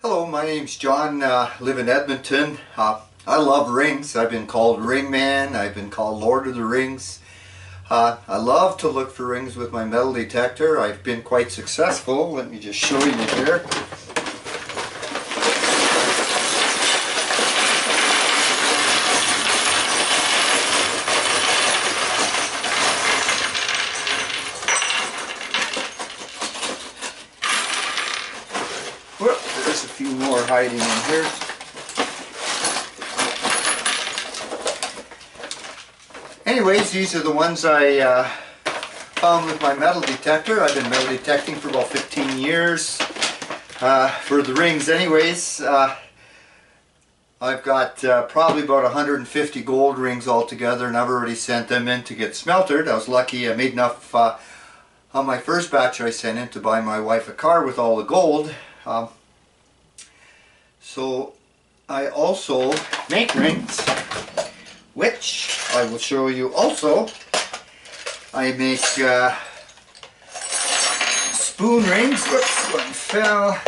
Hello, my name's John. Live in Edmonton. I love rings. I've been called Ring Man. I've been called Lord of the Rings. I love to look for rings with my metal detector. I've been quite successful. Let me just show you here. Whoop, there's a few more hiding in here. Anyways, these are the ones I found with my metal detector. I've been metal detecting for about 15 years. For the rings anyways, I've got probably about 150 gold rings altogether, and I've already sent them in to get smeltered. I was lucky I made enough on my first batch I sent in to buy my wife a car with all the gold. So I also make rings, which I will show you also. I make spoon rings. Whoops, one fell.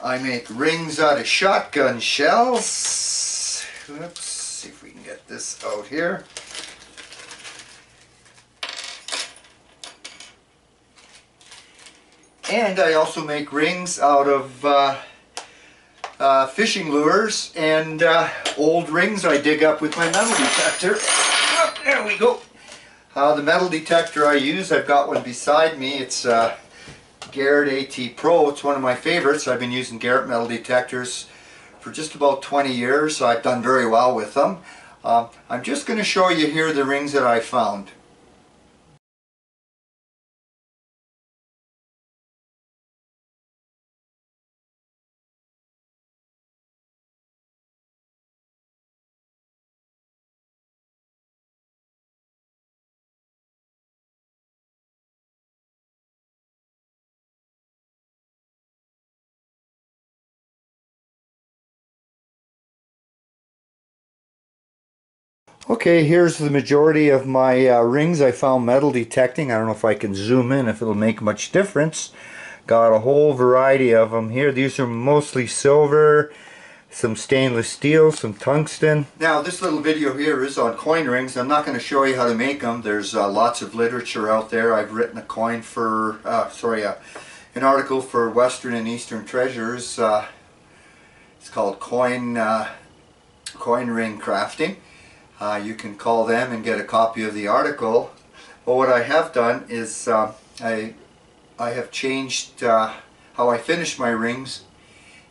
I make rings out of shotgun shells. Whoops, see if we can get this out here. And I also make rings out of fishing lures and old rings I dig up with my metal detector. Oh, there we go. The metal detector I use, I've got one beside me. It's Garrett AT Pro. It's one of my favorites. I've been using Garrett metal detectors for just about 20 years, so I've done very well with them. I'm just going to show you here the rings that I found. Okay, here's the majority of my rings I found metal detecting. I don't know if I can zoom in, if it'll make much difference. Got a whole variety of them here. These are mostly silver, some stainless steel, some tungsten. Now this little video here is on coin rings. I'm not going to show you how to make them. There's lots of literature out there. I've written a coin for, an article for Western and Eastern Treasures. It's called Coinring Crafting. You can call them and get a copy of the article. But what I have done is I have changed how I finish my rings,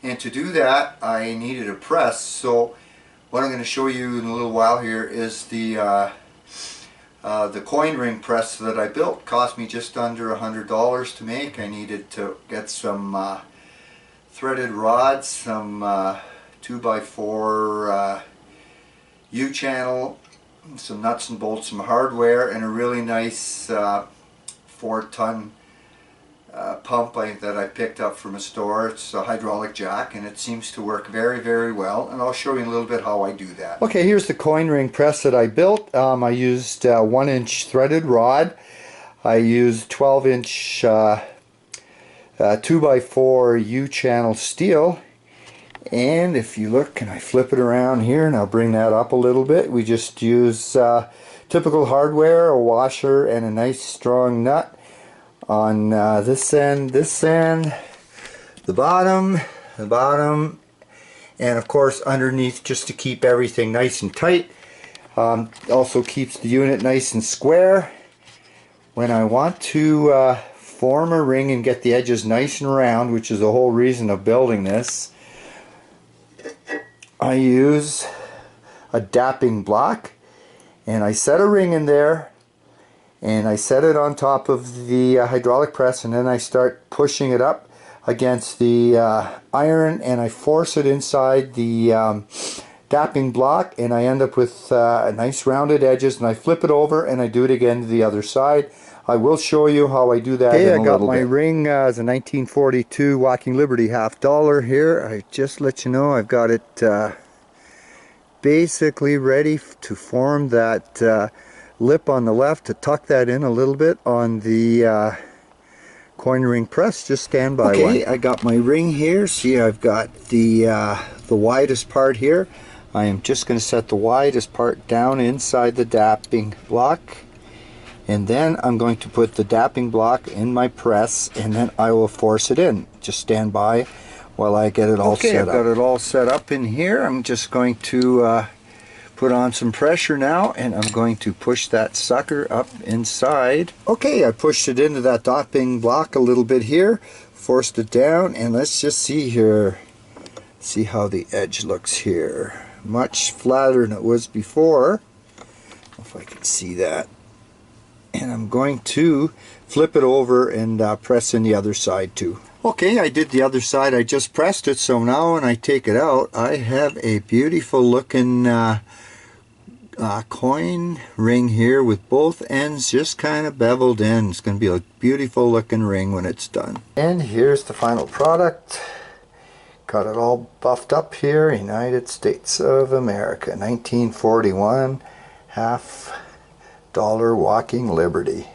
and to do that I needed a press. So what I'm going to show you in a little while here is the coin ring press that I built. It cost me just under $100 to make. I needed to get some threaded rods, some 2x4 U-channel, some nuts and bolts, some hardware, and a really nice 4-ton pump that I picked up from a store. It's a hydraulic jack, and it seems to work very, very well, and I'll show you a little bit how I do that. Okay, here's the coin ring press that I built. I used 1-inch threaded rod. I used 12-inch 2x4 U-channel steel. And if you look, can I flip it around here and I'll bring that up a little bit. We just use typical hardware, a washer, and a nice strong nut on this end, the bottom, and of course underneath, just to keep everything nice and tight. Also keeps the unit nice and square. When I want to form a ring and get the edges nice and round, which is the whole reason of building this, I use a dapping block, and I set a ring in there, and I set it on top of the hydraulic press, and then I start pushing it up against the iron, and I force it inside the dapping block, and I end up with nice rounded edges, and I flip it over and I do it again to the other side. I will show you how I do that in a little bit. I got my ring as a 1942 Walking Liberty $50 here. I just let you know I've got it basically ready to form that lip on the left, to tuck that in a little bit on the Coinring press, just stand by one. Okay, I got my ring here. See, I've got the widest part here. I am just going to set the widest part down inside the dapping block, and then I'm going to put the dapping block in my press, and then I will force it in. Just stand by while I get it all set up. Okay, I've got it all set up in here. I'm just going to put on some pressure now, and I'm going to push that sucker up inside. Okay, I pushed it into that dapping block a little bit here, forced it down, and let's just see here. See how the edge looks here. Much flatter than it was before, if I can see that. And I'm going to flip it over and press in the other side too. Okay, I did the other side. I just pressed it, so now when I take it out, I have a beautiful looking coin ring here with both ends just kind of beveled in. It's going to be a beautiful looking ring when it's done. And here's the final product. Got it all buffed up here. United States of America, 1941, $50 Walking Liberty.